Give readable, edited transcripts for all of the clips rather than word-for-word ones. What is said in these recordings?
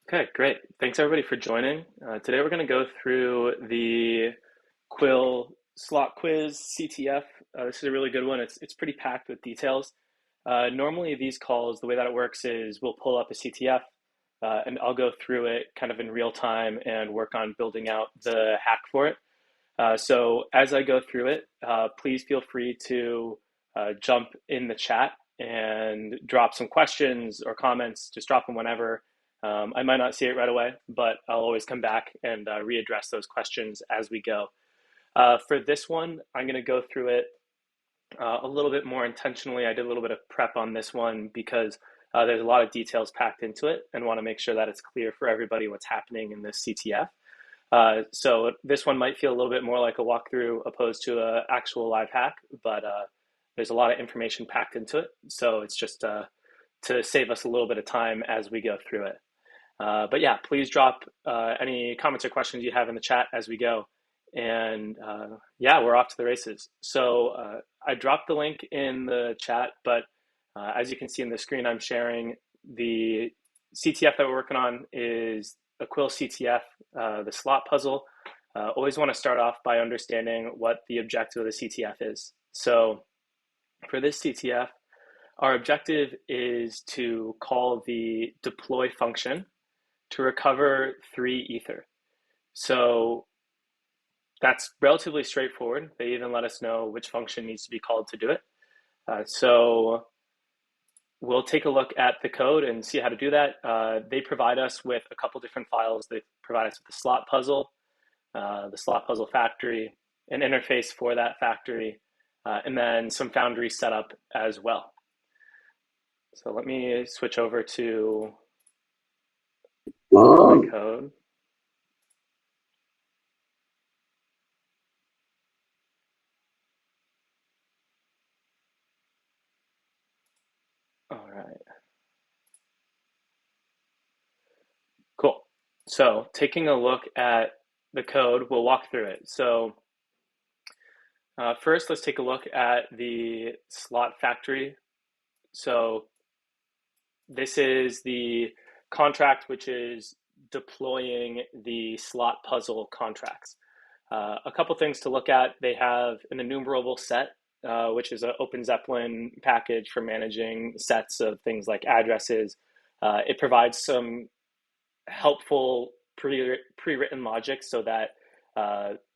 Okay, great. Thanks everybody for joining. Today we're going to go through the Quill Slot Quiz CTF. This is a really good one. It's pretty packed with details. Normally these calls, the way that it works is we'll pull up a CTF and I'll go through it kind of in real time and work on building out the hack for it. So as I go through it, please feel free to jump in the chat and drop some questions or comments. Just drop them whenever. I might not see it right away, but I'll always come back and readdress those questions as we go. For this one, I'm going to go through it a little bit more intentionally. I did a little bit of prep on this one because there's a lot of details packed into it and want to make sure that it's clear for everybody what's happening in this CTF. So this one might feel a little bit more like a walkthrough opposed to an actual live hack, but there's a lot of information packed into it. So it's just to save us a little bit of time as we go through it. But yeah, please drop any comments or questions you have in the chat as we go. And yeah, we're off to the races. So I dropped the link in the chat, but as you can see in the screen I'm sharing, the CTF that we're working on is a Quill CTF, the slot puzzle. Always want to start off by understanding what the objective of the CTF is. So for this CTF, our objective is to call the deploy function to recover 3 ether. So that's relatively straightforward. They even let us know which function needs to be called to do it. So we'll take a look at the code and see how to do that. They provide us with a couple different files. They provide us with the slot puzzle, the slot puzzle factory, an interface for that factory, and then some Foundry setup as well. So let me switch over to my code. All right. Cool. So taking a look at the code, we'll walk through it. So first, let's take a look at the slot factory. So this is the contract which is deploying the slot puzzle contracts. A couple things to look at. They have an enumerable set, which is an OpenZeppelin package for managing sets of things like addresses. It provides some helpful pre-written logic so that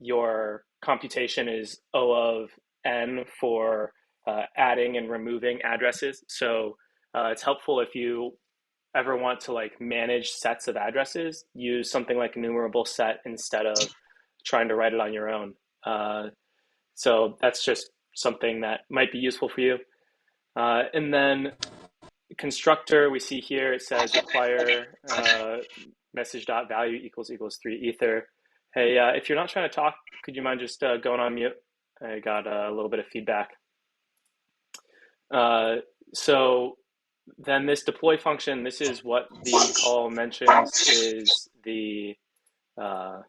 your computation is O of n for adding and removing addresses. So it's helpful if you ever want to like manage sets of addresses, use something like enumerable set instead of trying to write it on your own. So that's just something that might be useful for you. And then constructor, we see here, it says require message.value equals 3 ether. Hey, if you're not trying to talk, could you mind just going on mute? I got a little bit of feedback. So then this deploy function, this is what the call mentions is the, where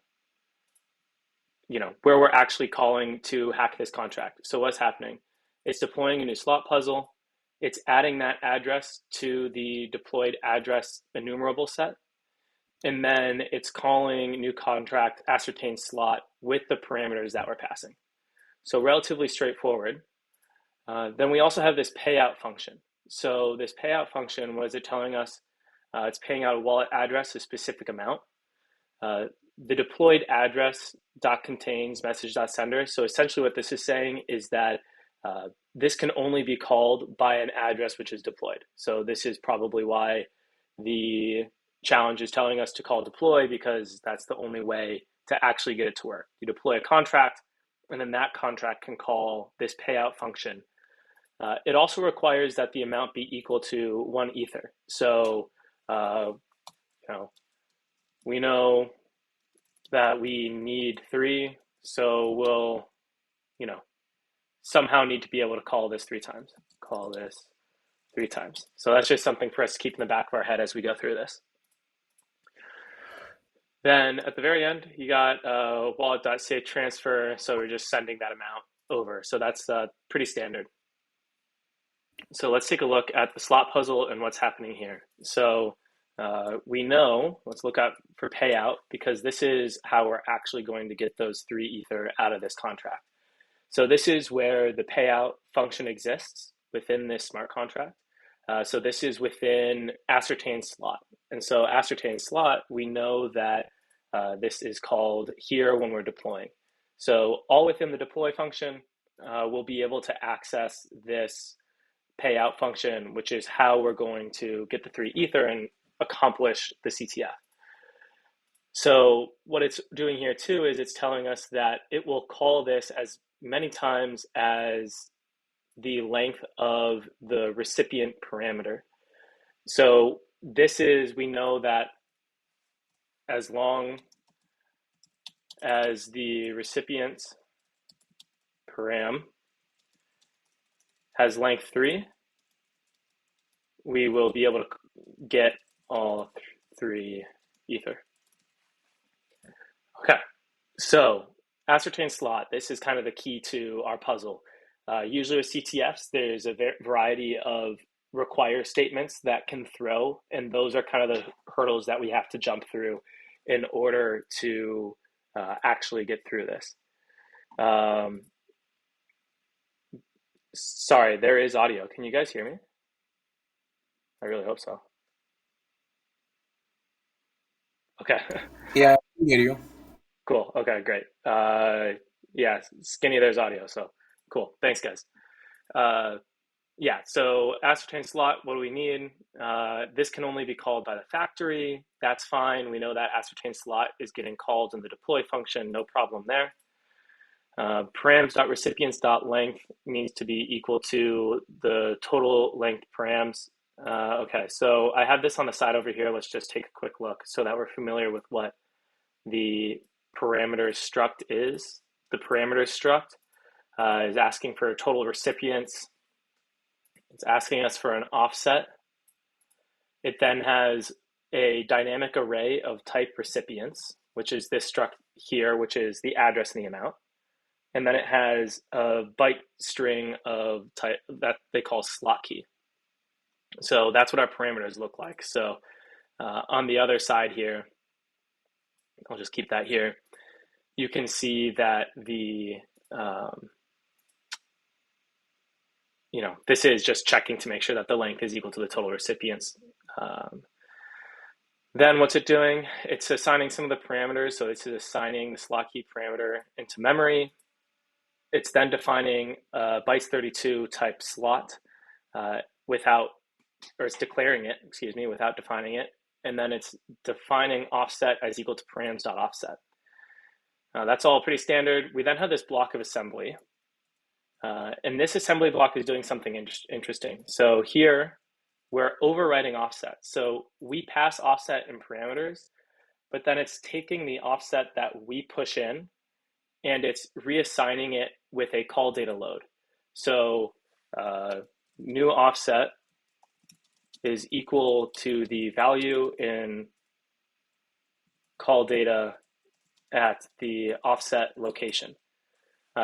we're actually calling to hack this contract. So what's happening? It's deploying a new slot puzzle. It's adding that address to the deployed address enumerable set. And then it's calling new contract ascertain slot with the parameters that we're passing. So relatively straightforward. Then we also have this payout function. So this payout function, what is it telling us? It's paying out a wallet address, a specific amount. The deployed address .contains message.sender. So essentially what this is saying is that this can only be called by an address which is deployed. So this is probably why the challenge is telling us to call deploy, because that's the only way to actually get it to work. You deploy a contract, and then that contract can call this payout function. It also requires that the amount be equal to 1 ether. So, we know that we need 3, so we'll, somehow need to be able to call this 3 times. Call this 3 times. So that's just something for us to keep in the back of our head as we go through this. Then at the very end, you got wallet.save transfer. So we're just sending that amount over. So that's pretty standard. So let's take a look at the slot puzzle and what's happening here. So we know, let's look up for payout, because this is how we're actually going to get those 3 ether out of this contract. So this is where the payout function exists within this smart contract. So this is within ascertain slot. And so ascertain slot, we know that this is called here when we're deploying. So all within the deploy function, we'll be able to access this payout function, which is how we're going to get the 3 ether and accomplish the CTF. So what it's doing here too is it's telling us that it will call this as many times as the length of the recipient parameter. So this is, we know that as long as the recipient param has length 3, we will be able to get all 3 ether. Okay, so ascertain slot, this is kind of the key to our puzzle. Usually with CTFs, there's a variety of require statements that can throw, and those are kind of the hurdles that we have to jump through in order to actually get through this. Sorry, there is audio. Can you guys hear me? I really hope so. Okay. Yeah, I can hear you. Cool. Okay, great. Yeah, Skinny, there's audio, so cool. Thanks, guys. Yeah, so ascertain slot, what do we need? This can only be called by the factory. That's fine. We know that ascertain slot is getting called in the deploy function, no problem there. Params.recipients.length needs to be equal to the total length params. Okay, so I have this on the side over here. Let's just take a quick look so that we're familiar with what the parameter struct is. The parameter struct is asking for total recipients. It's asking us for an offset. It then has a dynamic array of type recipients, which is this struct here, which is the address and the amount. And then it has a byte string of type that they call slot key. So that's what our parameters look like. So on the other side here, I'll just keep that here. You can see that the, this is just checking to make sure that the length is equal to the total recipients. Then what's it doing? It's assigning some of the parameters. So it's assigning the slot key parameter into memory. It's then defining a bytes 32 type slot it's declaring it, without defining it. And then it's defining offset as equal to params.offset. That's all pretty standard. We then have this block of assembly. And this assembly block is doing something interesting. So here, we're overriding offset. So we pass offset in parameters, but then it's taking the offset that we push in and it's reassigning it with a call data load. So new offset is equal to the value in call data at the offset location.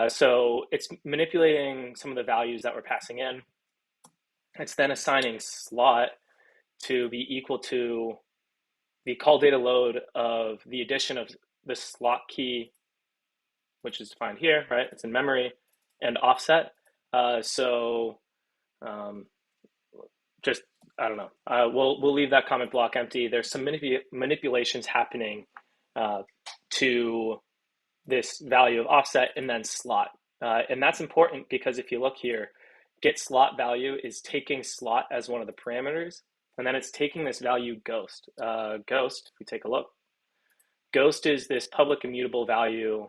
So it's manipulating some of the values that we're passing in. It's then assigning slot to be equal to the call data load of the addition of the slot key, which is defined here, right? It's in memory, and offset. Just, I don't know. We'll leave that comment block empty. There's some manipulations happening to this value of offset and then slot. And that's important because if you look here, get slot value is taking slot as one of the parameters, and then it's taking this value ghost. Ghost, if we take a look, ghost is this public immutable value,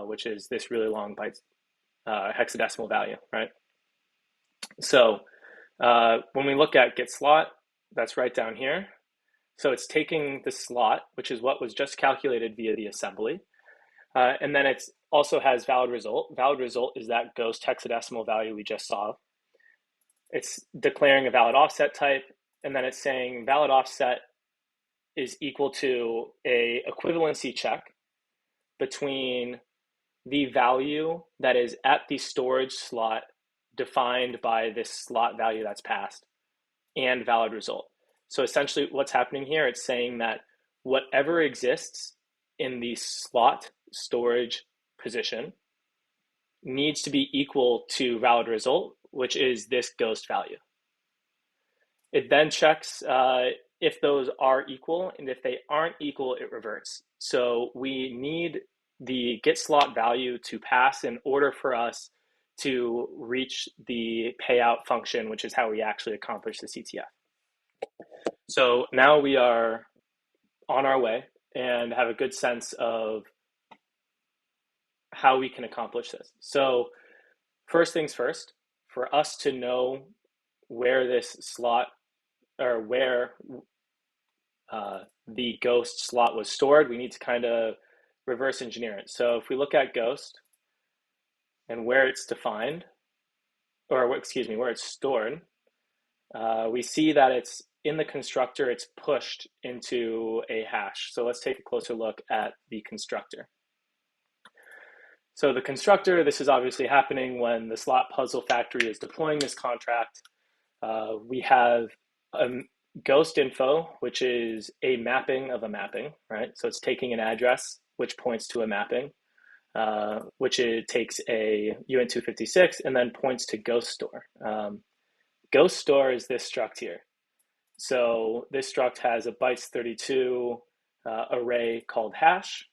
which is this really long bytes hexadecimal value, right? So when we look at get slot, that's right down here. So it's taking the slot, which is what was just calculated via the assembly, and then it also has valid result. Valid result is that ghost hexadecimal value we just saw. It's declaring a valid offset type, and then it's saying valid offset is equal to a equivalency check between the value that is at the storage slot defined by this slot value that's passed and valid result. So essentially what's happening here, it's saying that whatever exists in the slot storage position needs to be equal to valid result, which is this ghost value. It then checks if those are equal, and if they aren't equal, it reverts. So we need the get slot value to pass in order for us to reach the payout function, which is how we actually accomplish the CTF. So now we are on our way and have a good sense of how we can accomplish this. So first things first, for us to know where this slot or where the ghost slot was stored, we need to kind of reverse engineer it. So if we look at ghost and where it's defined, or excuse me, where it's stored, we see that it's in the constructor, it's pushed into a hash. So let's take a closer look at the constructor. So the constructor, this is obviously happening when the SlotPuzzle factory is deploying this contract. We have a ghost info, which is a mapping of a mapping, right? So it's taking an address, which points to a mapping, which it takes a UN256 and then points to ghost store. Ghost store is this struct here. So this struct has a bytes 32 array called hash,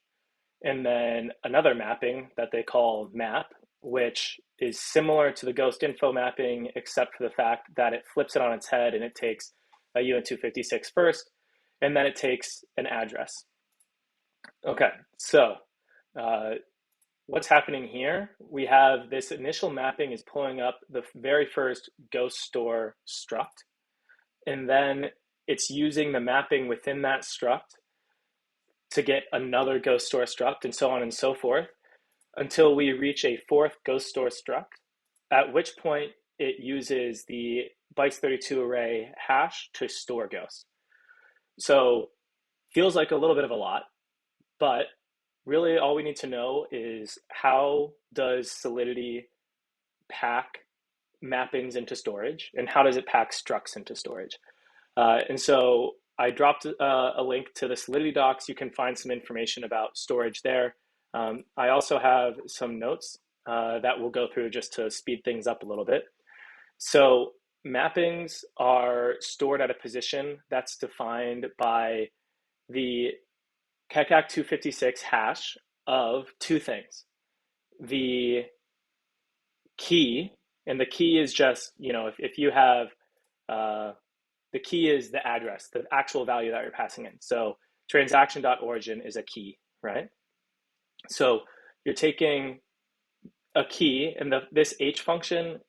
and then another mapping that they call map, which is similar to the ghost info mapping, except for the fact that it flips it on its head and it takes a UN256 first, and then it takes an address. Okay, so what's happening here? We have this initial mapping is pulling up the very first ghost store struct, and then it's using the mapping within that struct to get another ghost store struct, and so on and so forth, until we reach a fourth ghost store struct, at which point it uses the bytes 32 array hash to store ghost. So feels like a little bit of a lot, but really all we need to know is how does Solidity pack mappings into storage, and how does it pack structs into storage? And so I dropped a link to the Solidity docs. You can find some information about storage there. I also have some notes that we'll go through just to speed things up a little bit. So mappings are stored at a position that's defined by the keccak 256 hash of two things. The key, and the key is just, if you have, the key is the address, the actual value that you're passing in. So transaction.origin is a key, right? So you're taking a key, and this H function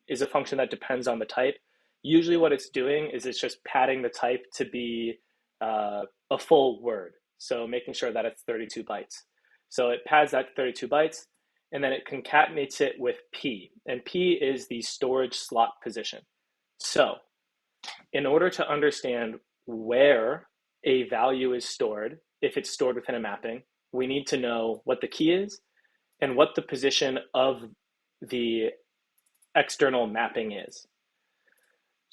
is a function that depends on the type. Usually what it's doing is it's just padding the type to be a full word. So making sure that it's 32 bytes. So it pads that 32 bytes, and then it concatenates it with P. And P is the storage slot position. So in order to understand where a value is stored, if it's stored within a mapping, we need to know what the key is and what the position of the external mapping is.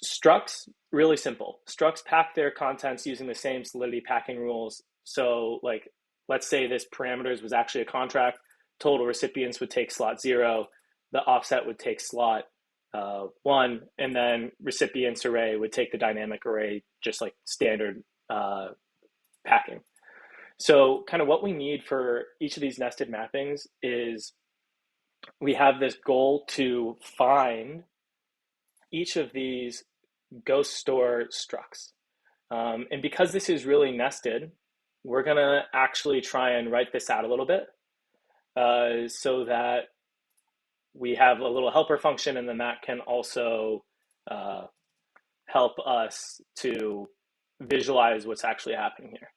Structs, really simple. Structs pack their contents using the same Solidity packing rules. So like, let's say this parameters was actually a contract, total recipients would take slot 0, the offset would take slot 1, and then recipients array would take the dynamic array, just like standard packing. So kind of what we need for each of these nested mappings is we have this goal to find each of these ghost store structs. And because this is really nested, we're going to actually try and write this out a little bit so that we have a little helper function, and then that can also help us to visualize what's actually happening here.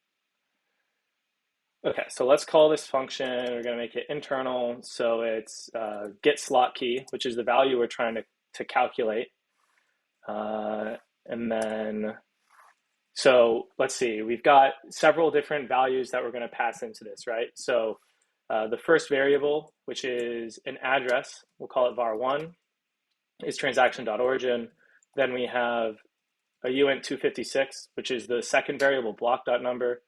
Okay, so let's call this function, we're going to make it internal. So it's get slot key, which is the value we're trying to calculate. And then, so let's see, we've got several different values that we're going to pass into this, right? So the first variable, which is an address, we'll call it var1, is transaction.origin. Then we have a uint256, which is the second variable block.number.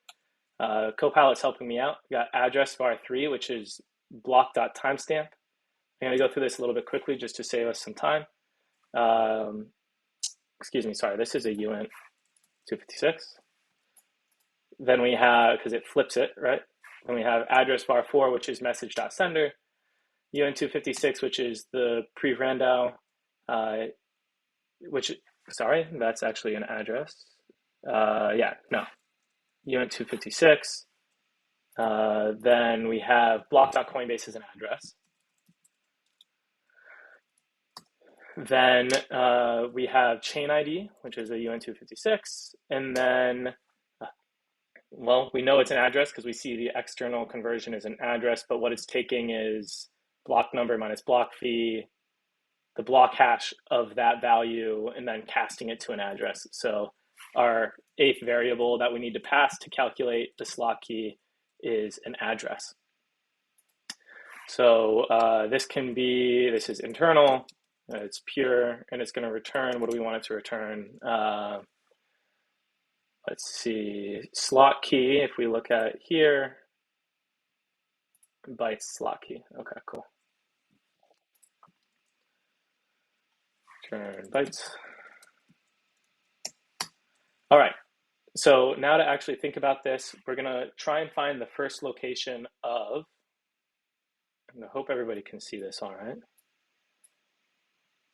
Copilot's helping me out. We got address var3, which is block.timestamp. I'm going to go through this a little bit quickly just to save us some time. Excuse me, sorry, this is a uint256. Then we have, because it flips it, right? Then we have address var4, which is message.sender. uint256, which is the pre-Randau, sorry, that's actually an address. uint256. Then we have block.coinbase as an address. Then we have chain ID, which is a uint256. And then, well, we know it's an address because we see the external conversion is an address, but what it's taking is block number minus block fee, the block hash of that value, and then casting it to an address. So our 8th variable that we need to pass to calculate the slot key is an address. So this is internal, it's pure, and it's going to return, what do we want it to return? Let's see, slot key, if we look at here, bytes slot key. Okay, cool. Return bytes. All right, so now to actually think about this, we're going to try and find the first location of, and I hope everybody can see this all right,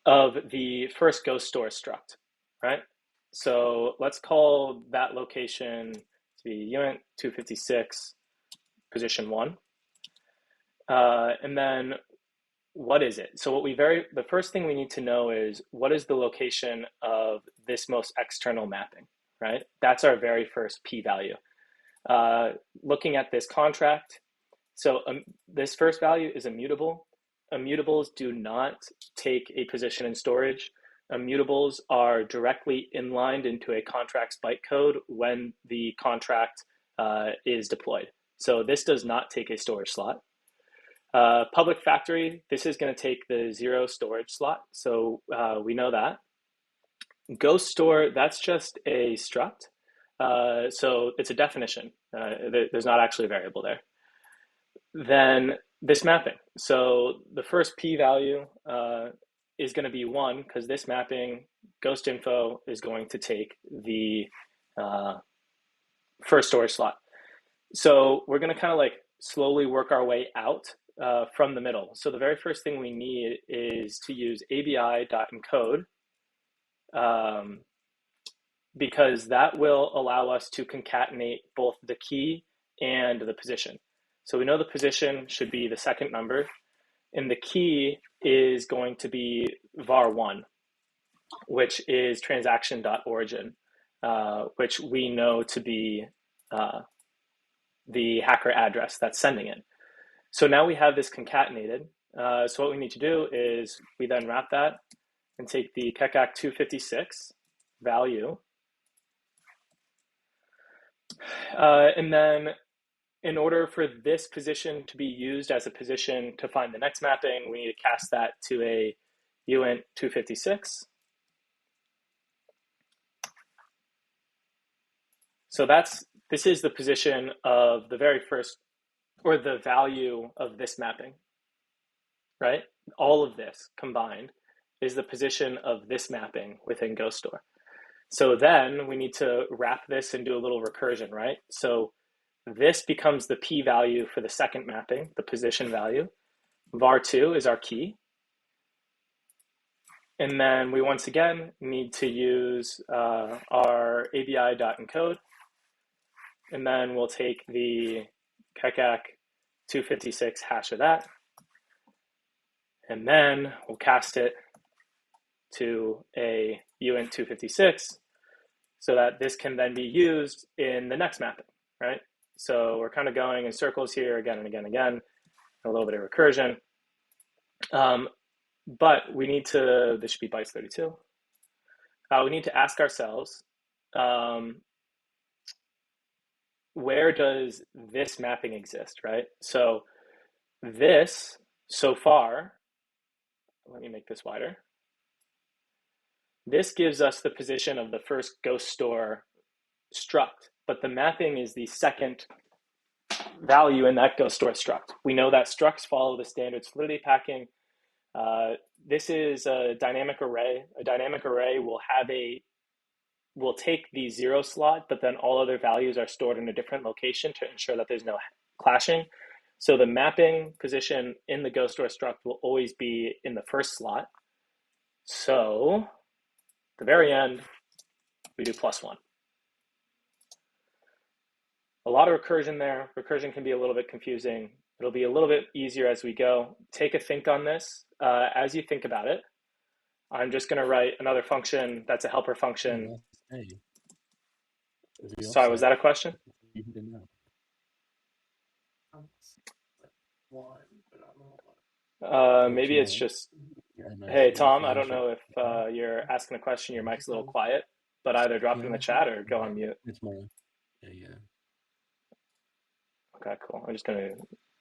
of the first ghost store struct, right? So let's call that location to be uint256 position 1. And then what is it? So the first thing we need to know is what is the location of this most external mapping, right? That's our very first p-value. Looking at this contract, so this first value is immutable. Immutables do not take a position in storage. Immutables are directly inlined into a contract's bytecode when the contract is deployed. So this does not take a storage slot. Public factory, this is going to take the 0 storage slot. So we know that. Ghost store, that's just a struct. So it's a definition. There's not actually a variable there. Then this mapping. So the first p-value is going to be 1 because this mapping, ghost info, is going to take the first storage slot. So we're going to kind of like slowly work our way out from the middle. So the very first thing we need is to use abi.encode because that will allow us to concatenate both the key and the position. So we know the position should be the second number, and the key is going to be var1, which is transaction.origin, which we know to be the hacker address that's sending it. So now we have this concatenated. So what we need to do is we then wrap that and take the kecac256 value. And then in order for this position to be used as a position to find the next mapping, we need to cast that to a uint256. So this is the position of the very first, or the value of this mapping, right? All of this combined is the position of this mapping within Ghost Store. So then we need to wrap this and do a little recursion, right? So this becomes the p-value for the second mapping, the position value. var2 is our key. And then we once again need to use our abi.encode. And then we'll take the kecac256 hash of that. And then we'll cast it to a uint256 so that this can then be used in the next mapping, right? So we're kind of going in circles here again and again and again, a little bit of recursion. But we need to, this should be bytes 32. We need to ask ourselves, where does this mapping exist, right? So this, so far, let me make this wider. This gives us the position of the first ghost store struct, but the mapping is the second value in that ghost store struct. We know that structs follow the standard solidity packing. This is a dynamic array. A dynamic array will take the 0 slot, but then all other values are stored in a different location to ensure that there's no clashing. So the mapping position in the ghost store struct will always be in the first slot. So at the very end, we do +1. A lot of recursion there. Recursion can be a little bit confusing. It'll be a little bit easier as we go. Take a think on this. As you think about it, I'm just going to write another function that's a helper function. Sorry, was that a question? Maybe it's just, hey, Tom, I don't know if you're asking a question, your mic's a little quiet, but either drop it in the chat or go on mute. It's more, yeah. Okay, cool. I'm just going to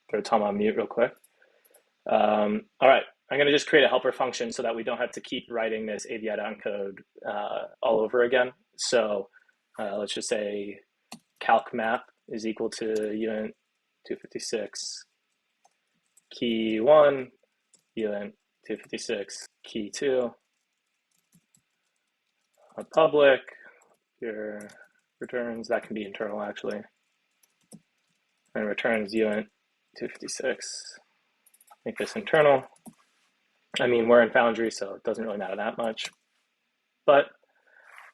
throw Tom on mute real quick. All right, I'm going to just create a helper function so that we don't have to keep writing this AVI encode all over again. So let's just say calc map is equal to uint 256 key 1, uint 256 key 2, public, your returns, that can be internal actually, and returns uint 256. Make this internal. I mean, we're in Foundry, so it doesn't really matter that much. But,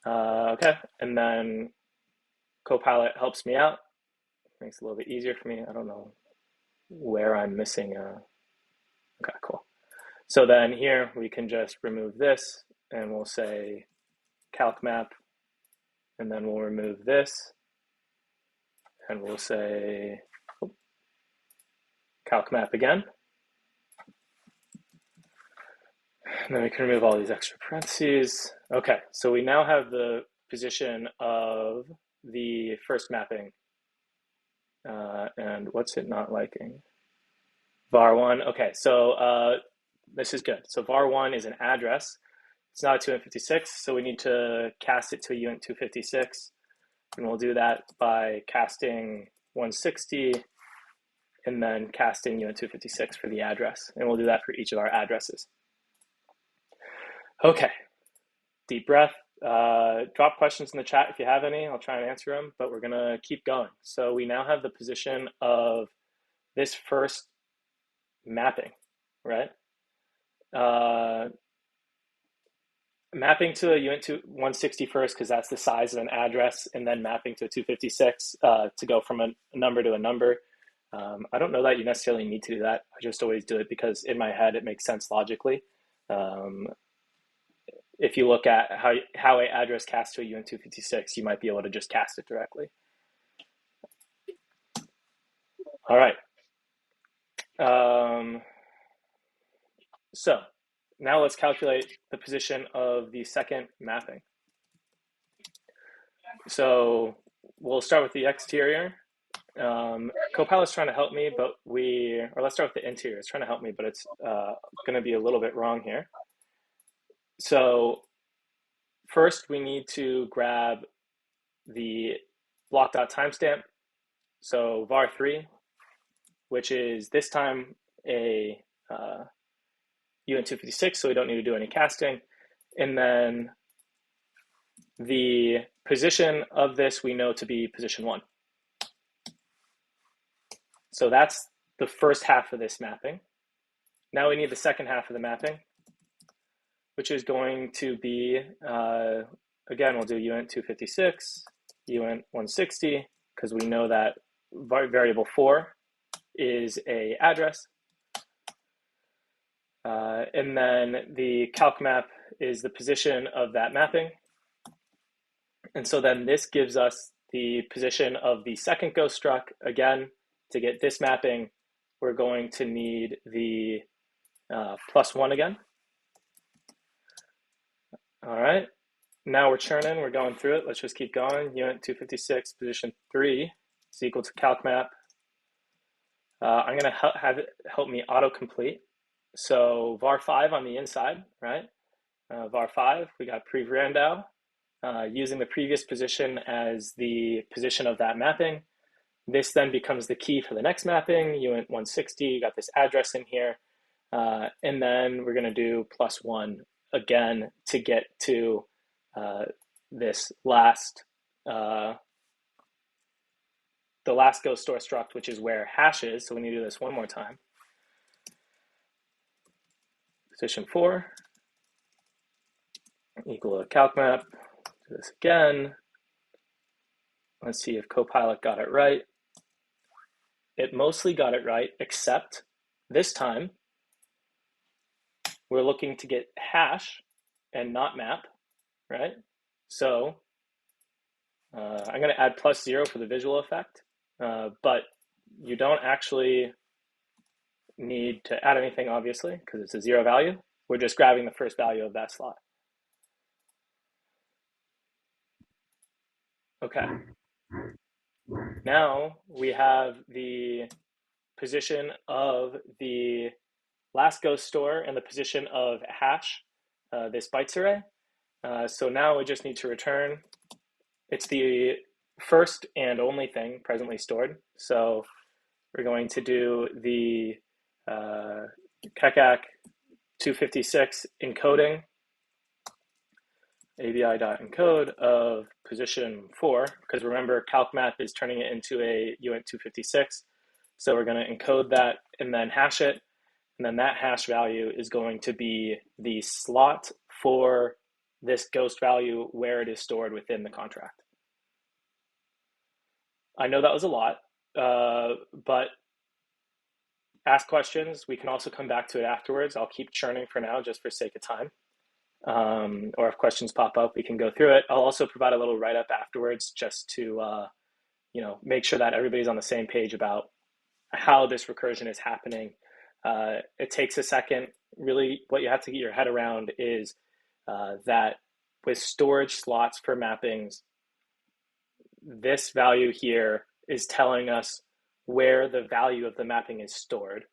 okay, and then Copilot helps me out. Makes it a little bit easier for me. I don't know where I'm missing. Okay, cool. So then here we can just remove this, and we'll say calc map, and then we'll remove this, and we'll say calc map again. And then we can remove all these extra parentheses. Okay, so we now have the position of the first mapping. And what's it not liking? var1. Okay, so this is good. So var1 is an address. It's not a 256, so we need to cast it to a uint 256. And we'll do that by casting 160 and then casting uint 256 for the address. And we'll do that for each of our addresses. Okay, deep breath. Drop questions in the chat if you have any. I'll try and answer them, but we're gonna keep going. So we now have the position of this first mapping, right? Mapping to a uint 160 first, because that's the size of an address, and then mapping to a 256 to go from a number to a number. I don't know that you necessarily need to do that. I just always do it because in my head it makes sense logically. If you look at how a address casts to a uint 256, you might be able to just cast it directly. All right. So now let's calculate the position of the second mapping. So we'll start with the exterior. Copilot's trying to help me, but let's start with the interior. It's trying to help me, but it's going to be a little bit wrong here. So first we need to grab the block.timestamp. So var3, which is this time a uint 256, so we don't need to do any casting. And then the position of this we know to be position 1. So that's the first half of this mapping. Now we need the second half of the mapping, which is going to be, again, we'll do uint 256, uint 160, because we know that variable 4 is a address. And then the calc map is the position of that mapping. And so then this gives us the position of the second ghost struct. Again, to get this mapping, we're going to need the +1 again. All right, now we're churning, we're going through it. Let's just keep going. Uint 256, position 3 is equal to calc map. I'm going to have it help me autocomplete. So var5 on the inside, right? var5, we got pre-Randau, using the previous position as the position of that mapping. This then becomes the key for the next mapping. uint 160, you got this address in here. And then we're going to do +1 again to get to this last, the last ghost store struct, which is where hash is. So we need to do this one more time. Position 4 equal to calc map. Do this again. Let's see if Copilot got it right. It mostly got it right, except this time we're looking to get hash and not map, right? So I'm going to add +0 for the visual effect, but you don't actually need to add anything, obviously, because it's a 0 value. We're just grabbing the first value of that slot. Okay. Now we have the position of the last ghost store and the position of hash, this bytes array. So now we just need to return. It's the first and only thing presently stored. So we're going to do the keccak 256 encoding, abi.encode of position 4, because remember calcmap is turning it into a uint 256. So we're going to encode that and then hash it. And then that hash value is going to be the slot for this ghost value where it is stored within the contract. I know that was a lot, but ask questions. We can also come back to it afterwards. I'll keep churning for now just for sake of time. Or if questions pop up, we can go through it. I'll also provide a little write-up afterwards just to make sure that everybody's on the same page about how this recursion is happening. It takes a second. Really, what you have to get your head around is that with storage slots for mappings, this value here is telling us where the value of the mapping is stored.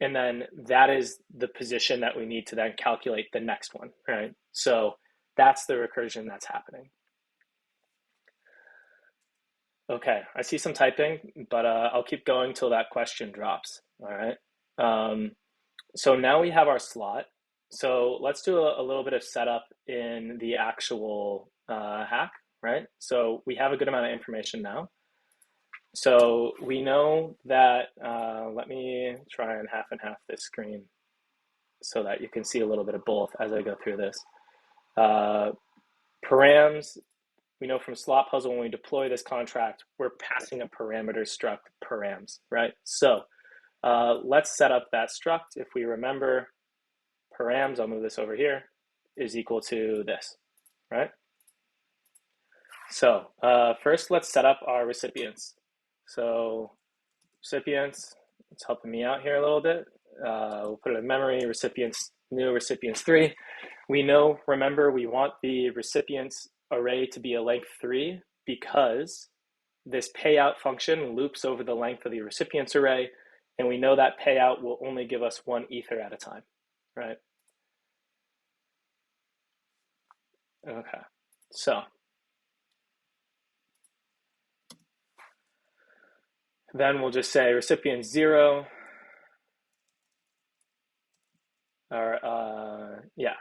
And then that is the position that we need to then calculate the next one, right? So that's the recursion that's happening. Okay, I see some typing, but I'll keep going till that question drops, all right? So now we have our slot. So let's do a little bit of setup in the actual hack, right? So we have a good amount of information now. So we know that, let me try and half this screen so that you can see a little bit of both as I go through this. Params, we know from SlotPuzzle when we deploy this contract, we're passing a parameter struct params, right? So let's set up that struct. If we remember, params, I'll move this over here, is equal to this, right? So first, let's set up our recipients. So recipients, it's helping me out here a little bit. We'll put it in memory, recipients, new recipients 3. We know, remember, we want the recipients array to be a length 3 because this payout function loops over the length of the recipients array, and we know that payout will only give us 1 ether at a time, right? Okay, so then we'll just say recipient 0, or yeah,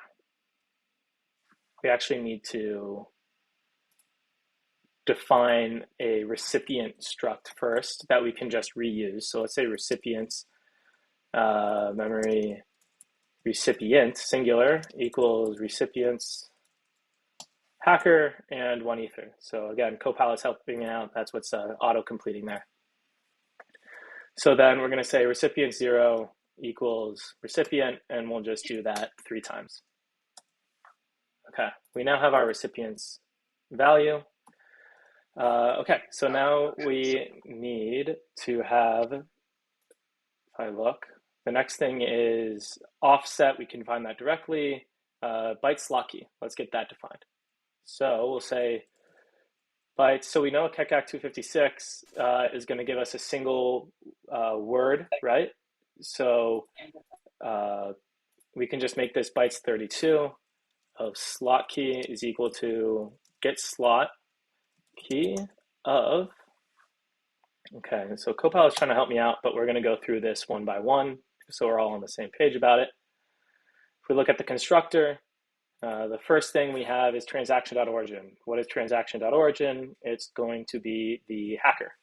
we actually need to define a recipient struct first that we can just reuse. So let's say recipients, memory recipient, singular, equals recipients hacker and 1 ether. So again, Copilot's helping out. That's what's auto-completing there. So then we're going to say recipient 0 equals recipient, and we'll just do that 3 times. Okay, we now have our recipient's value. Okay, so now we need to have, if I look, the next thing is offset. We can find that directly. Byte slot key, let's get that defined. So we'll say bytes. So we know keccak 256 is going to give us a single word, right? So we can just make this bytes 32. of slot key is equal to get slot key of, okay, so Copilot's trying to help me out, but we're going to go through this one by one so we're all on the same page about it. If we look at the constructor, the first thing we have is transaction.origin. What is transaction.origin? It's going to be the hacker,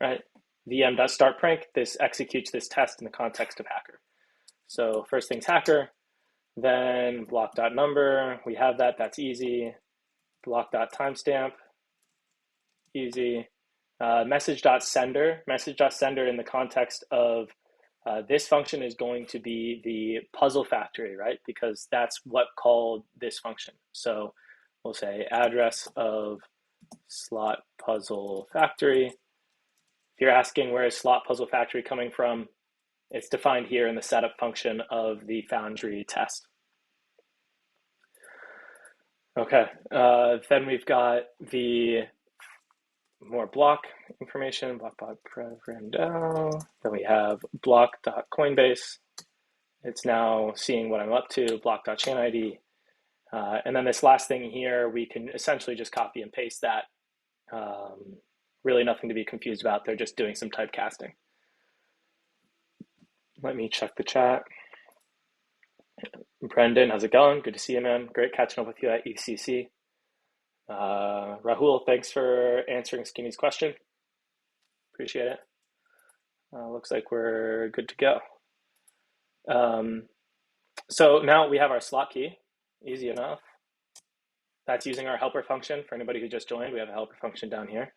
right? VM.startPrank, this executes this test in the context of hacker. So first thing's hacker, then block.number, we have that, that's easy. Block.timestamp, easy. Message.sender in the context of this function is going to be the puzzle factory, right? Because that's what called this function. So we'll say address of slot puzzle factory. If you're asking where is slot puzzle factory coming from, it's defined here in the setup function of the Foundry test. Okay, then we've got the more block information, block.program down. Then we have block.coinbase. It's now seeing what I'm up to, block.chain ID. And then this last thing here, we can essentially just copy and paste that. Really nothing to be confused about. They're just doing some typecasting. Let me check the chat. Brendan, how's it going? Good to see you, man. Great catching up with you at ECC. Rahul, thanks for answering Skinny's question. Appreciate it. Looks like we're good to go. So now we have our slot key, easy enough. That's using our helper function. For anybody who just joined, we have a helper function down here.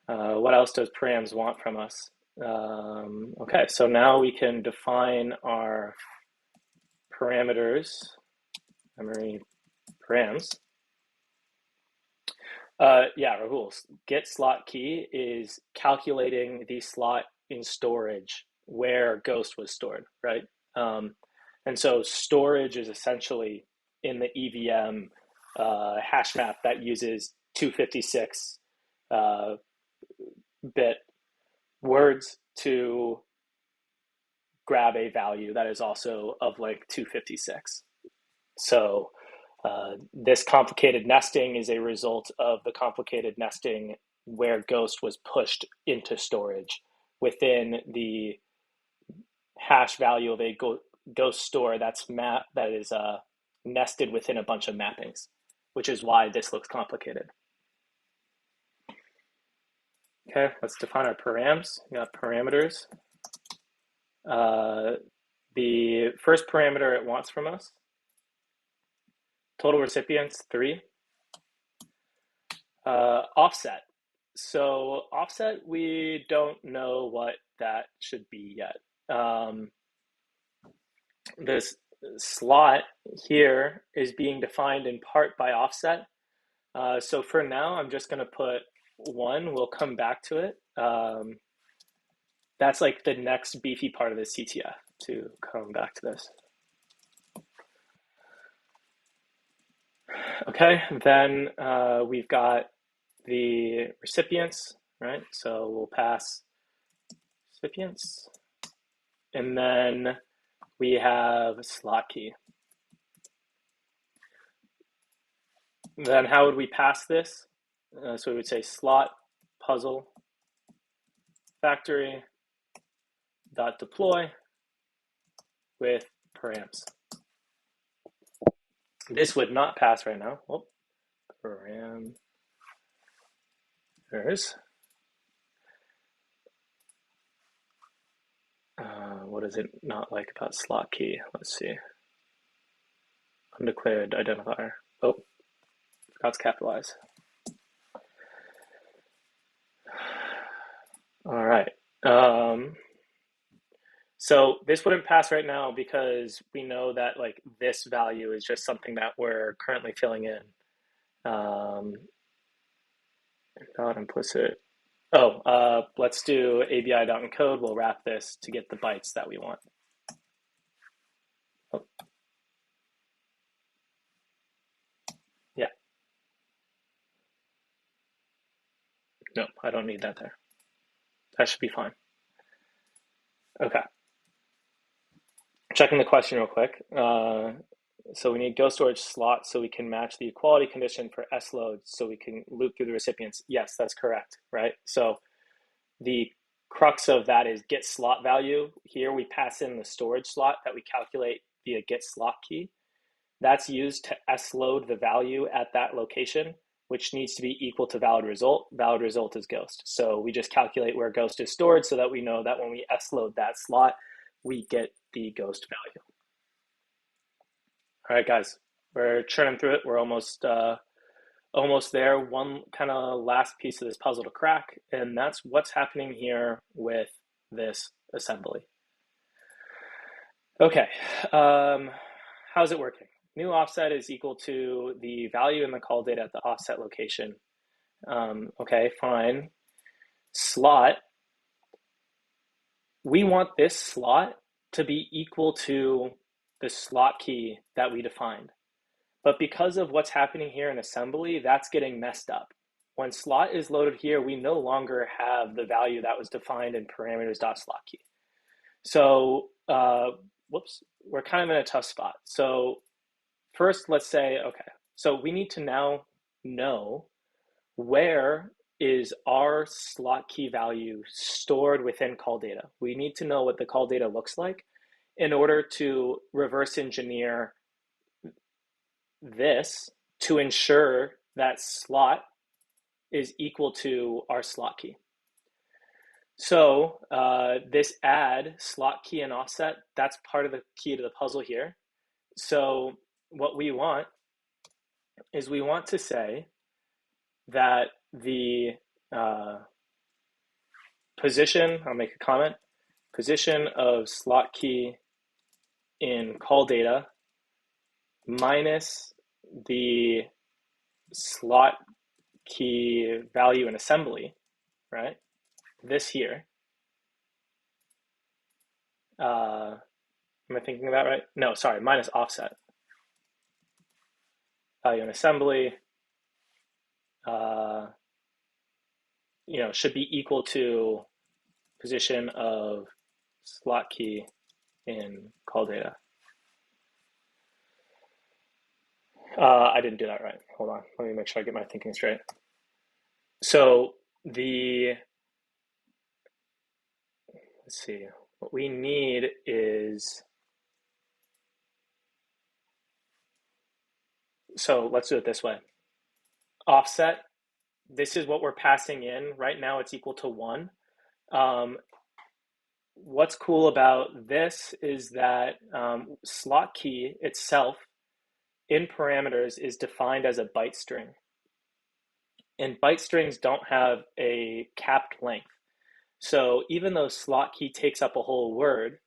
What else does params want from us? Okay, so now we can define our parameters, memory params. Yeah, Rahul, get slot key is calculating the slot in storage where Ghost was stored, right? And so storage is essentially in the EVM hash map that uses 256 bit words to grab a value that is also of like 256. So this complicated nesting is a result of the complicated nesting where Ghost was pushed into storage within the hash value of a Ghost store that is nested within a bunch of mappings, which is why this looks complicated. Okay, let's define our params. We got parameters. The first parameter it wants from us, total recipients, 3. Offset. So offset, we don't know what that should be yet. This slot here is being defined in part by offset. So for now, I'm just going to put 1. We'll come back to it. That's like the next beefy part of the CTF to come back to this. Okay, then we've got the recipients, right? So we'll pass recipients. And then we have slot key. Then how would we pass this? So we would say slot puzzle factory dot deploy with params. This would not pass right now. Oh, parameters. What is it not like about slot key? Let's see. Undeclared identifier. Oh, forgot to capitalize. All right. So this wouldn't pass right now because we know that like this value is just something that we're currently filling in. Not implicit. Oh, let's do ABI.encode. We'll wrap this to get the bytes that we want. Oh. Yeah. No, I don't need that there. That should be fine. Okay. Checking the question real quick. So we need ghost storage slot so we can match the equality condition for S loads so we can loop through the recipients. Yes, that's correct, right? So the crux of that is get slot value. Here we pass in the storage slot that we calculate via get slot key. That's used to S load the value at that location, which needs to be equal to valid result. Valid result is ghost. So we just calculate where ghost is stored so that we know that when we S load that slot, we get the ghost value. All right, guys, we're churning through it. We're almost there. One kind of last piece of this puzzle to crack, and that's what's happening here with this assembly. Okay, how's it working? New offset is equal to the value in the call data at the offset location. Okay, fine. Slot, we want this slot to be equal to the slot key that we defined. But because of what's happening here in assembly, that's getting messed up. When slot is loaded here, we no longer have the value that was defined in parameters.slotKey. So, whoops, we're kind of in a tough spot. So first, let's say, okay, so we need to now know where is our slot key value stored within call data. We need to know what the call data looks like in order to reverse engineer this to ensure that slot is equal to our slot key. So this add slot key and offset, that's part of the key to the puzzle here. So what we want is we want to say that the position, I'll make a comment, position of slot key in call data minus the slot key value in assembly, right? This here. Am I thinking of that right? No, sorry, minus offset. Value in assembly, should be equal to position of slot key in call data. I didn't do that right. Hold on. Let me make sure I get my thinking straight. So let's see, what we need is, so let's do it this way. Offset, this is what we're passing in. Right now it's equal to 1. What's cool about this is that slot key itself in parameters is defined as a byte string. And byte strings don't have a capped length. So even though slot key takes up a whole word,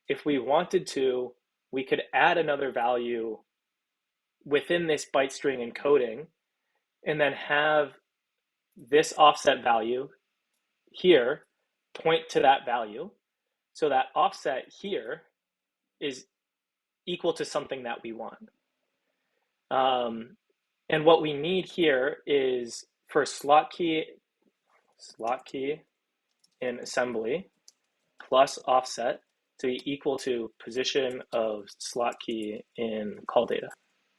if we wanted to, we could add another value within this byte string encoding and then have this offset value here point to that value. So that offset here is equal to something that we want. And what we need here is for slot key in assembly plus offset to be equal to position of slot key in call data.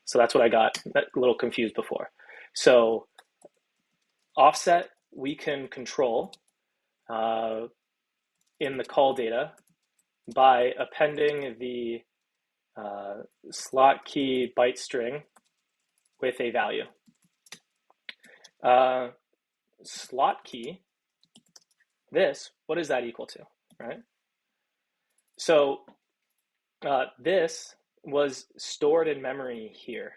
So that's what I got a little confused before. So offset we can control in the call data by appending the slot key byte string with a value. Slot key, what is that equal to, right? So this was stored in memory here.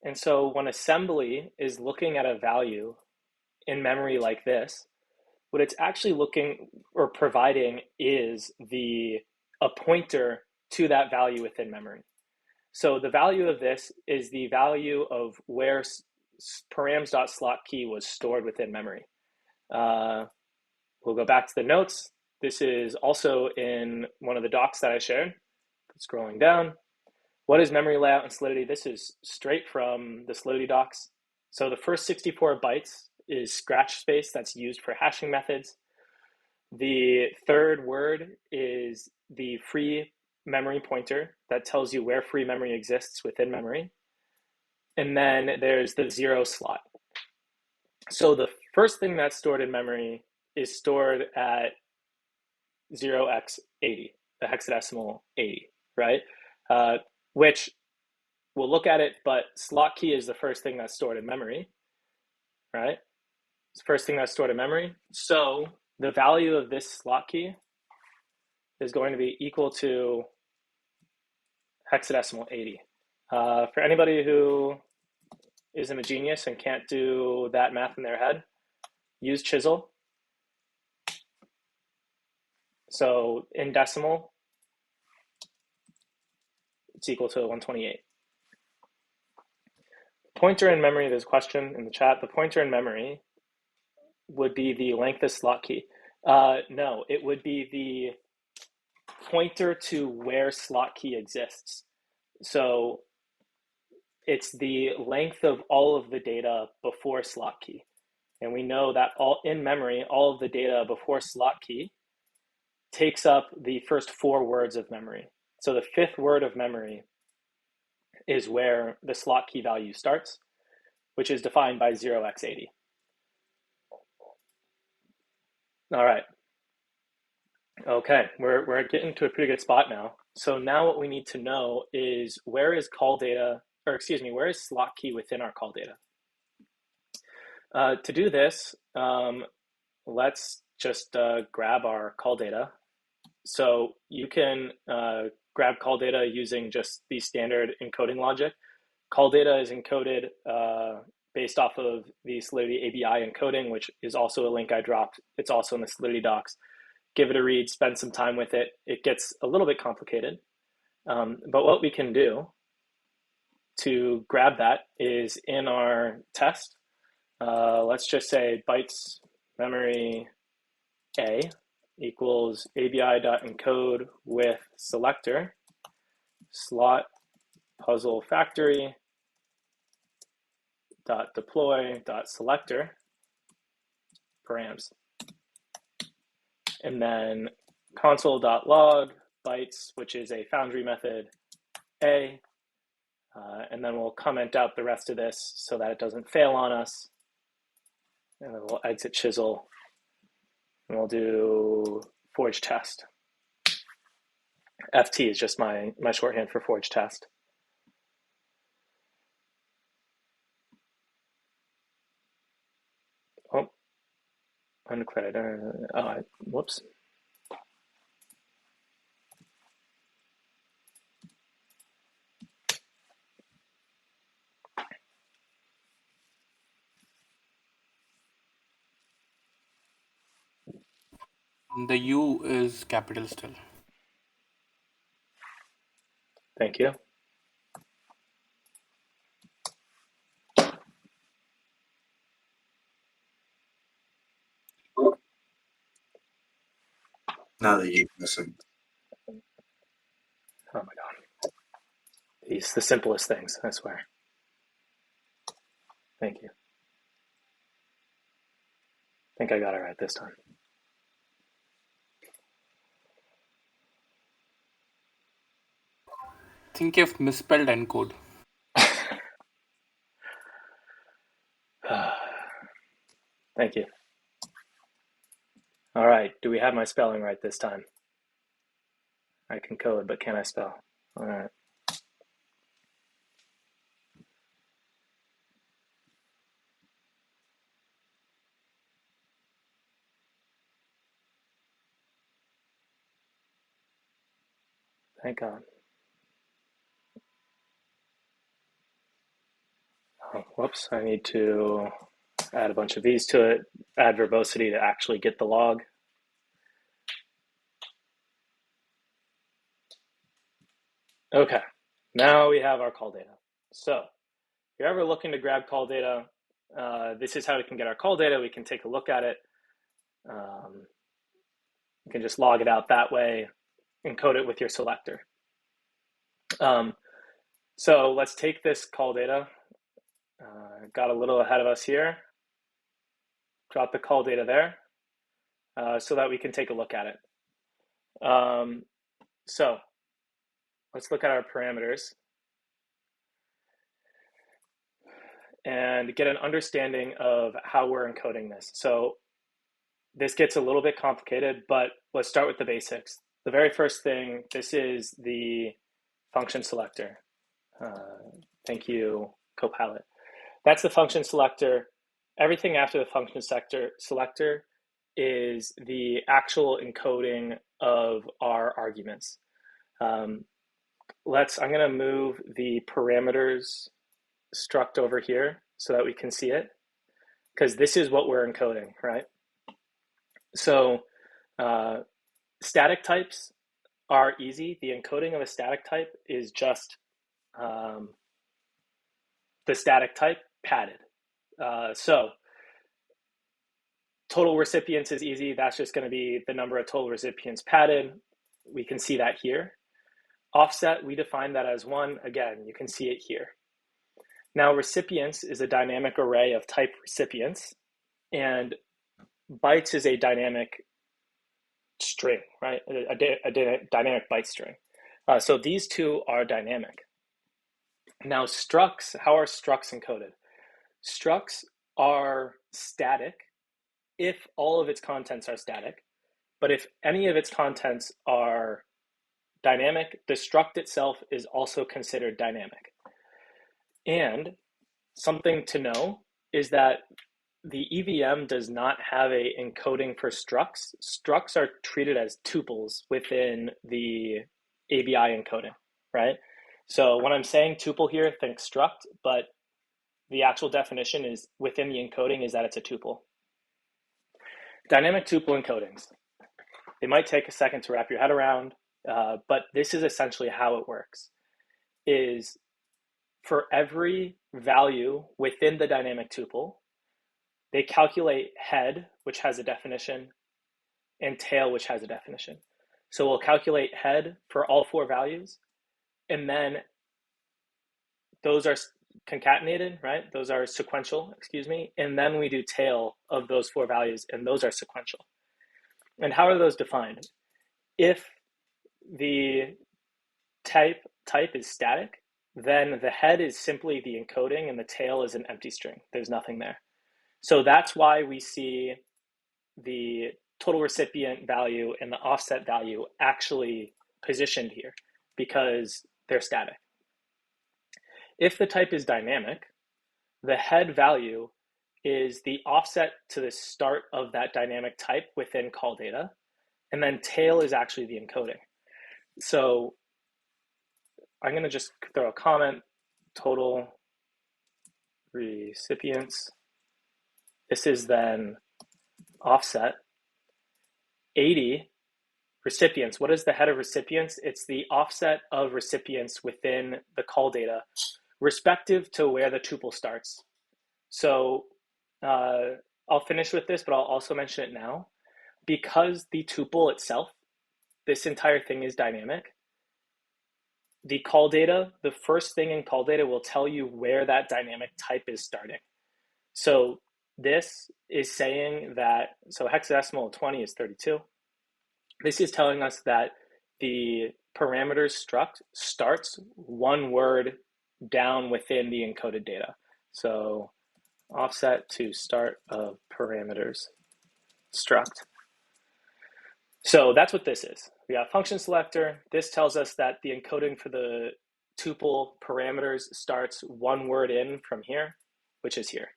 And so when assembly is looking at a value in memory like this, what it's actually looking or providing is a pointer to that value within memory. So the value of this is the value of where params.slotKey was stored within memory. We'll go back to the notes. This is also in one of the docs that I shared. Scrolling down. What is memory layout and solidity? This is straight from the solidity docs. So the first 64 bytes is scratch space that's used for hashing methods. The third word is the free memory pointer that tells you where free memory exists within memory. And then there's the 0 slot. So the first thing that's stored in memory is stored at 0x80, the hexadecimal 80, right? Which we'll look at it, but slot key is the first thing that's stored in memory, right? It's the first thing that's stored in memory. So the value of this slot key is going to be equal to hexadecimal 80. For anybody who isn't a genius and can't do that math in their head, use chisel. So in decimal, it's equal to 128. Pointer in memory, there's a question in the chat. The pointer in memory would be the length of slot key. No, it would be the pointer to where slot key exists. So it's the length of all of the data before slot key. And we know that all in memory, all of the data before slot key takes up the first 4 words of memory. So the 5th word of memory is where the slot key value starts, which is defined by 0x80. All right. Okay, we're getting to a pretty good spot now. So now what we need to know is where is call data, or excuse me, where is slot key within our call data? To do this, let's just grab our call data. So you can grab call data using just the standard encoding logic. Call data is encoded based off of the Solidity ABI encoding, which is also a link I dropped. It's also in the Solidity docs. Give it a read, spend some time with it. It gets a little bit complicated. But what we can do to grab that is in our test, let's just say bytes memory A equals abi.encode with selector slot puzzle factory deploy selector params. And then console.log bytes, which is a foundry method A, and then we'll comment out the rest of this so that it doesn't fail on us. And then we'll exit chisel, and we'll do forge test. FT is just my shorthand for forge test. Oh, undeclared. Whoops. The U is capital still. Thank you. Now that you listen. Oh my God. These the simplest things, I swear. Thank you. I think I got it right this time. I think you've misspelled encode. Thank you. All right, do we have my spelling right this time? I can code, but can I spell? All right. Thank God. Oh, whoops, I need to add a bunch of these to it, add verbosity to actually get the log. Okay, now we have our call data. So if you're ever looking to grab call data, this is how we can get our call data. We can take a look at it. You can just log it out that way, encode it with your selector. So let's take this call data. Got a little ahead of us here. Drop the call data there so that we can take a look at it. So let's look at our parameters and get an understanding of how we're encoding this. So this gets a little bit complicated, but let's start with the basics. The very first thing, this is the function selector. Thank you, Copilot. That's the function selector. Everything after the function selector is the actual encoding of our arguments. I'm going to move the parameters struct over here so that we can see it, because this is what we're encoding, right? So static types are easy. The encoding of a static type is just the static type padded. So total recipients is easy. That's just going to be the number of total recipients padded. We can see that here. Offset, we define that as 1. Again, you can see it here. Now, recipients is a dynamic array of type recipients, and bytes is a dynamic string, right? A dynamic byte string. So these two are dynamic. Now, structs, how are structs encoded? Structs are static if all of its contents are static, but if any of its contents are dynamic, the struct itself is also considered dynamic. And something to know is that the EVM does not have a encoding for structs. Structs are treated as tuples within the ABI encoding, right? So when I'm saying tuple here, think struct, but the actual definition is within the encoding is that it's a tuple. Dynamic tuple encodings. They might take a second to wrap your head around, but this is essentially how it works. Is for every value within the dynamic tuple, they calculate head, which has a definition, and tail, which has a definition. So we'll calculate head for all 4 values, and then those are concatenated, right? Those are sequential, and then we do tail of those 4 values, and those are sequential. And how are those defined? If the type is static, then the head is simply the encoding and the tail is an empty string. There's nothing there. So that's why we see the total recipient value and the offset value actually positioned here, because they're static. If the type is dynamic, the head value is the offset to the start of that dynamic type within calldata, and then tail is actually the encoding. So I'm going to just throw a comment, total recipients. This is then offset. 80 recipients. What is the head of recipients? It's the offset of recipients within the calldata, respective to where the tuple starts. So I'll finish with this, but I'll also mention it now. Because the tuple itself, this entire thing is dynamic, the calldata, the first thing in calldata will tell you where that dynamic type is starting. So this is saying that, so hexadecimal of 20 is 32. This is telling us that the parameters struct starts 1 word down within the encoded data. So offset to start of parameters struct. So that's what this is. We have function selector. This tells us that the encoding for the tuple parameters starts 1 word in from here, which is here.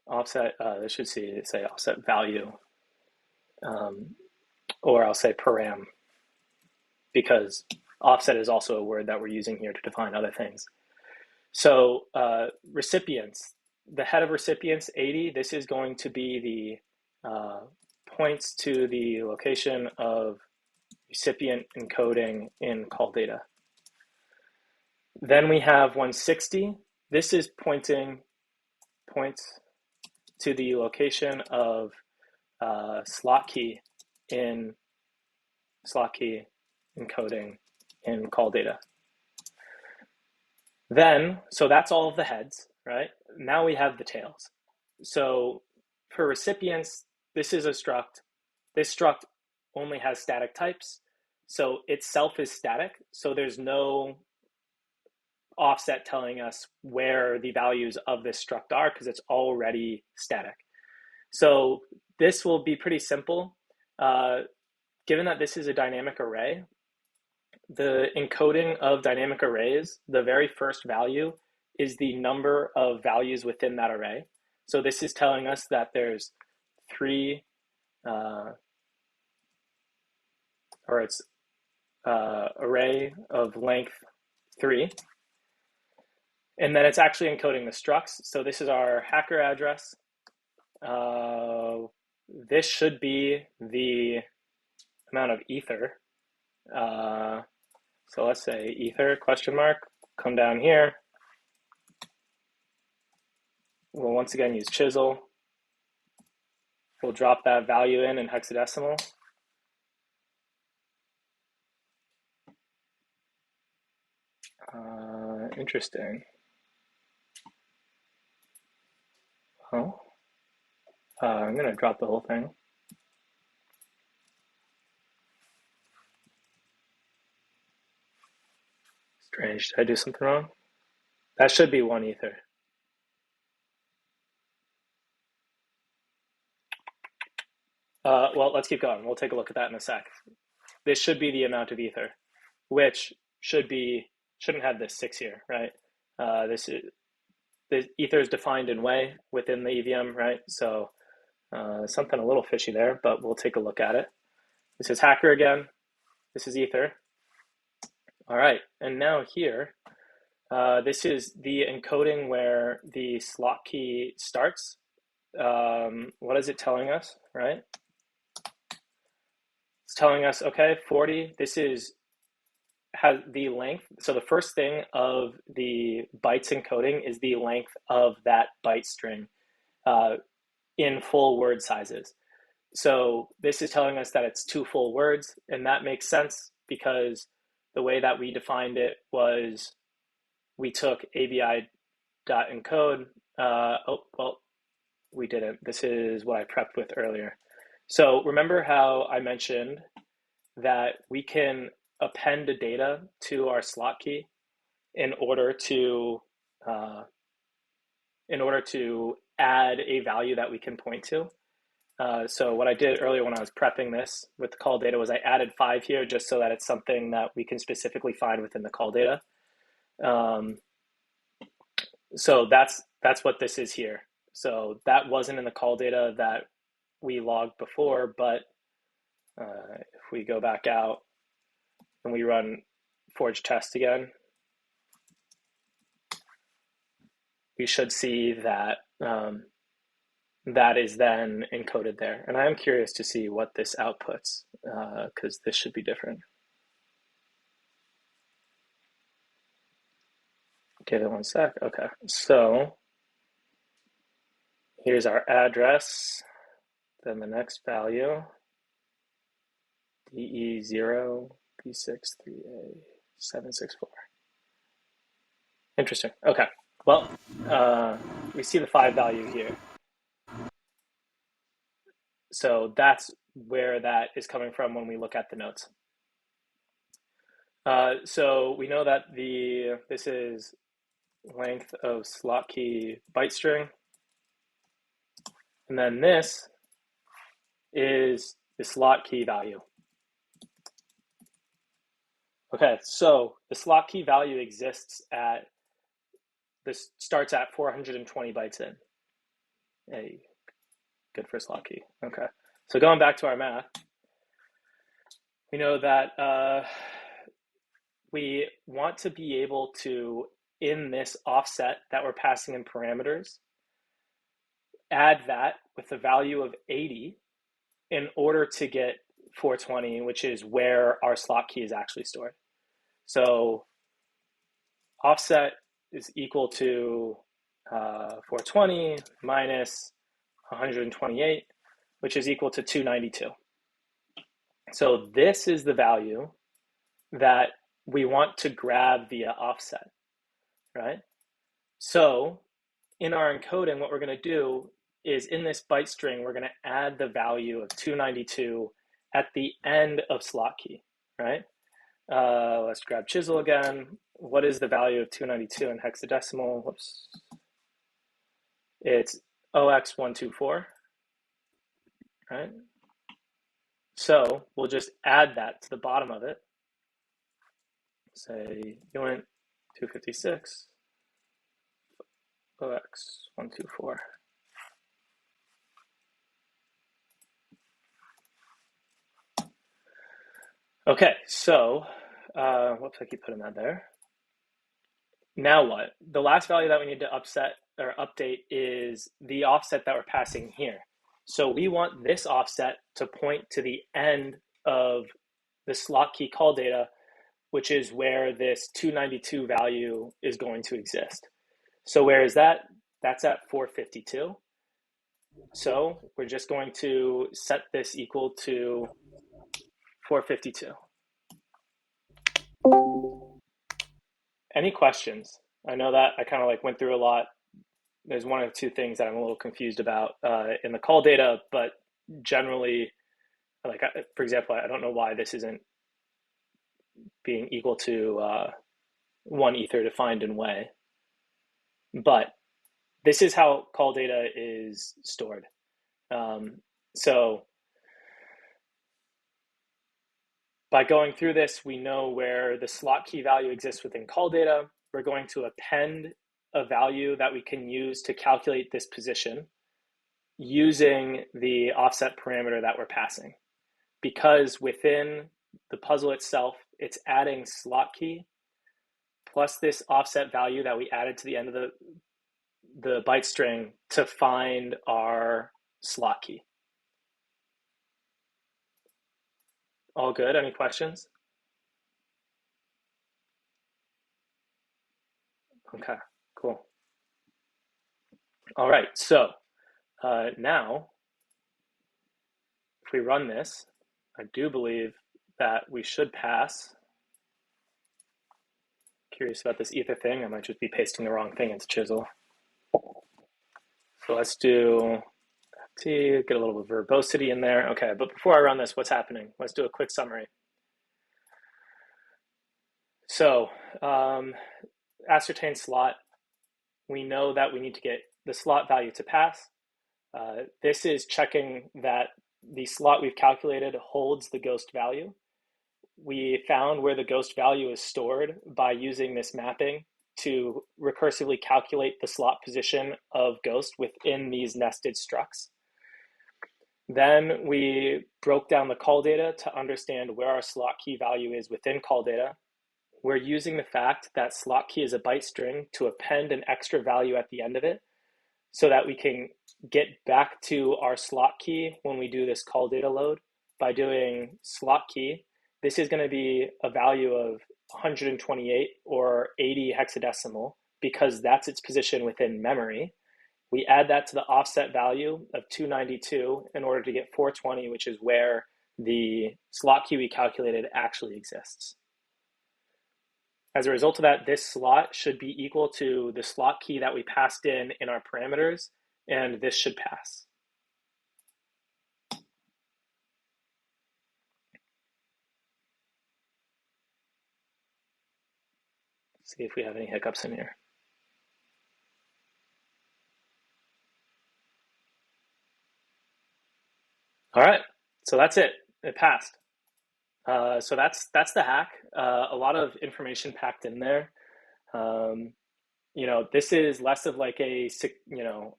Offset, this should say offset value, or I'll say param, because offset is also a word that we're using here to define other things. So recipients, the head of recipients, 80, this is going to be the points to the location of recipient encoding in calldata. Then we have 160. This is points to the location of slot key encoding in calldata. Then, so that's all of the heads, right? Now we have the tails. So for recipients, this is a struct. This struct only has static types. So itself is static. So there's no offset telling us where the values of this struct are because it's already static. So this will be pretty simple. Given that this is a dynamic array, the encoding of dynamic arrays, the very first value is the number of values within that array. So this is telling us that there's three, or it's array of length 3. And then it's actually encoding the structs. So this is our hacker address. This should be the amount of ether. So let's say ether question mark, come down here. We'll once again use chisel. We'll drop that value in hexadecimal. Interesting. Oh, I'm gonna drop the whole thing. Strange, did I do something wrong? That should be 1 ether. Well, let's keep going. We'll take a look at that in a sec. This should be the amount of ether, which shouldn't have this 6 here, right? The ether is defined in way within the EVM, right? So something a little fishy there, but we'll take a look at it. This is hacker again. This is ether. All right, and now here, this is the encoding where the slot key starts. What is it telling us, right? It's telling us, okay, 40, this has the length. So the first thing of the bytes encoding is the length of that byte string in full word sizes. So this is telling us that it's 2 full words, and that makes sense because the way that we defined it was we took abi.encode. We didn't. This is what I prepped with earlier. So remember how I mentioned that we can append the data to our slot key in order to add a value that we can point to. So what I did earlier when I was prepping this with the call data was I added 5 here just so that it's something that we can specifically find within the call data. So that's what this is here. So that wasn't in the call data that we logged before, but if we go back out and we run forge test again, we should see that that is then encoded there. And I am curious to see what this outputs because this should be different. Give it 1 sec. Okay, so here's our address, then the next value, DE0 B63A764. Interesting. Okay. Well, we see the 5 value here. So that's where that is coming from when we look at the notes. So we know that this is length of slot key byte string. And then this is the slot key value. Okay, so the slot key value exists at, this starts at 420 bytes in. Hey, good for slot key. Okay, so going back to our math, we know that we want to be able to, in this offset that we're passing in parameters, add that with the value of 80 in order to get 420, which is where our slot key is actually stored. So offset is equal to 420 minus 128, which is equal to 292. So this is the value that we want to grab via offset, right? So in our encoding, what we're going to do is in this byte string, we're going to add the value of 292 at the end of slot key, right? Let's grab chisel again. What is the value of 292 in hexadecimal? Whoops. It's 0x124, right? So we'll just add that to the bottom of it. Say unit 256, 0x124. Okay, so, whoops, I keep putting that there. Now what? The last value that we need to update is the offset that we're passing here. So we want this offset to point to the end of the slot key call data, which is where this 292 value is going to exist. So where is that? That's at 452. So we're just going to set this equal to 452. Any questions? I know that I kind of like went through a lot. There's one or two things that I'm a little confused about in the call data, but generally, like for example, I don't know why this isn't being equal to 1 ether defined in way, but this is how call data is stored. So by going through this, we know where the slot key value exists within call data. We're going to append a value that we can use to calculate this position using the offset parameter that we're passing. Because within the puzzle itself, it's adding slot key plus this offset value that we added to the end of the byte string to find our slot key. All good? Any questions? Okay, cool. All right, so now if we run this, I do believe that we should pass. Curious about this ether thing. I might just be pasting the wrong thing into chisel. So let's do FT, get a little verbosity in there. Okay, but before I run this, what's happening? Let's do a quick summary. So ascertain slot, we know that we need to get the slot value to pass. This is checking that the slot we've calculated holds the ghost value. We found where the ghost value is stored by using this mapping to recursively calculate the slot position of ghost within these nested structs. Then we broke down the call data to understand where our slot key value is within call data. We're using the fact that slot key is a byte string to append an extra value at the end of it so that we can get back to our slot key when we do this call data load by doing slot key. This is going to be a value of 128 or 80 hexadecimal because that's its position within memory. We add that to the offset value of 292 in order to get 420, which is where the slot key we calculated actually exists. As a result of that, this slot should be equal to the slot key that we passed in our parameters, and this should pass. Let's see if we have any hiccups in here. All right, so that's it. It passed. So that's the hack. A lot of information packed in there. This is less of like a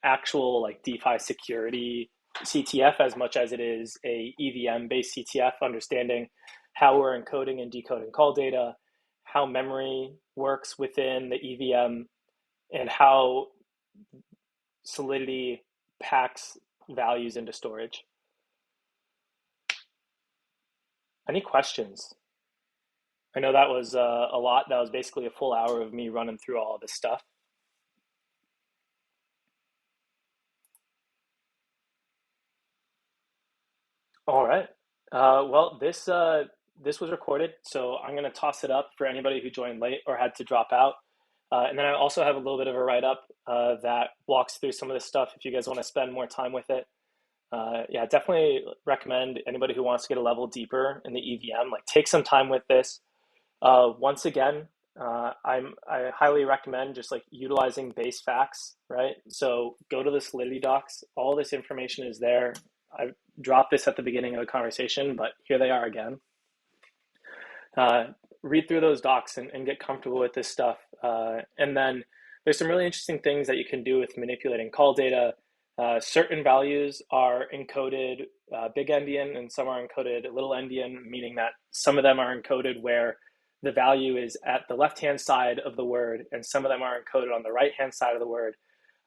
actual like DeFi security CTF as much as it is a EVM based CTF, understanding how we're encoding and decoding call data, how memory works within the EVM, and how Solidity packs values into storage. Any questions? I know that was a lot. That was basically a full hour of me running through all of this stuff. All right. Well, this was recorded, so I'm going to toss it up for anybody who joined late or had to drop out. And then I also have a little bit of a write-up that walks through some of this stuff if you guys want to spend more time with it. Yeah, definitely recommend anybody who wants to get a level deeper in the EVM, like take some time with this. Once again, I highly recommend just like utilizing base facts, right? So go to the Solidity docs. All this information is there. I dropped this at the beginning of the conversation, but here they are again. Uh, Read through those docs and get comfortable with this stuff. And then there's some really interesting things that you can do with manipulating call data. Certain values are encoded big endian and some are encoded little endian, meaning that some of them are encoded where the value is at the left-hand side of the word and some of them are encoded on the right-hand side of the word.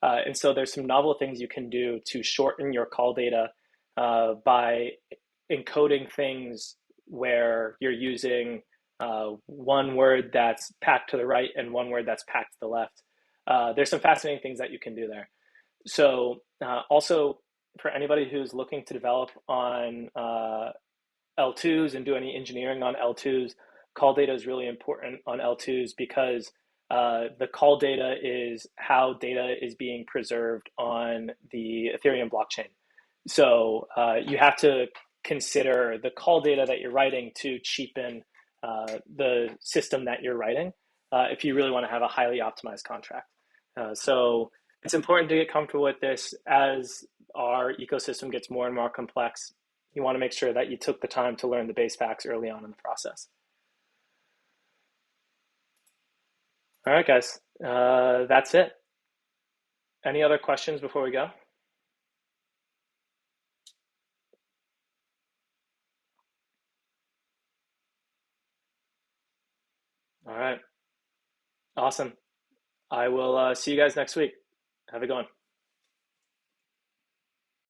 And so there's some novel things you can do to shorten your call data by encoding things where you're using one word that's packed to the right and one word that's packed to the left. There's some fascinating things that you can do there. So also for anybody who's looking to develop on L2s and do any engineering on L2s, call data is really important on L2s because the call data is how data is being preserved on the Ethereum blockchain. So you have to consider the call data that you're writing to cheapen the system that you're writing if you really want to have a highly optimized contract. So it's important to get comfortable with this as our ecosystem gets more and more complex. You want to make sure that you took the time to learn the base facts early on in the process. All right, guys, that's it. Any other questions before we go? All right, awesome. I will see you guys next week. Have a good one.